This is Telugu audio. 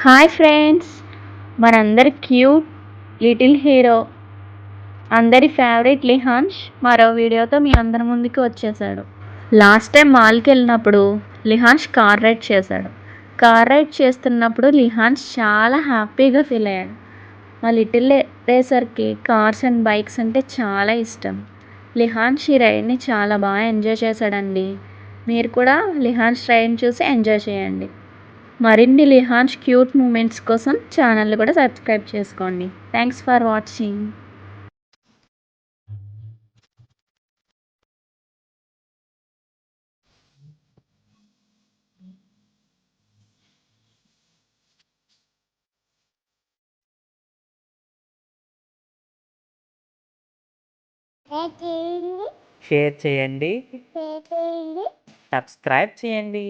హాయ్ ఫ్రెండ్స్, మనందరి క్యూట్ లిటిల్ హీరో, అందరి ఫేవరెట్ లిహాన్ష్ మరో వీడియోతో మీ అందరి ముందుకు వచ్చేసాడు. లాస్ట్ టైం మాల్కి వెళ్ళినప్పుడు లిహాన్ష్ కార్ రైడ్ చేశాడు. కార్ రైడ్ చేస్తున్నప్పుడు లిహాన్ష్ చాలా హ్యాపీగా ఫీల్ అయ్యాడు. మా లిటిల్ రేసర్కి కార్స్ అండ్ బైక్స్ అంటే చాలా ఇష్టం. లిహాన్ష్ ఈ రైడ్ని చాలా బాగా ఎంజాయ్ చేశాడండి. మీరు కూడా లిహాన్ష్ రైడ్ని చూసి ఎంజాయ్ చేయండి. మరిన్ని లిహాన్ష్ క్యూట్ మూమెంట్స్ కోసం ఛానల్ కూడా సబ్స్క్రైబ్ చేసుకోండి. Thanks for watching. షేర్ చేయండి, సబ్స్క్రైబ్ చేయండి.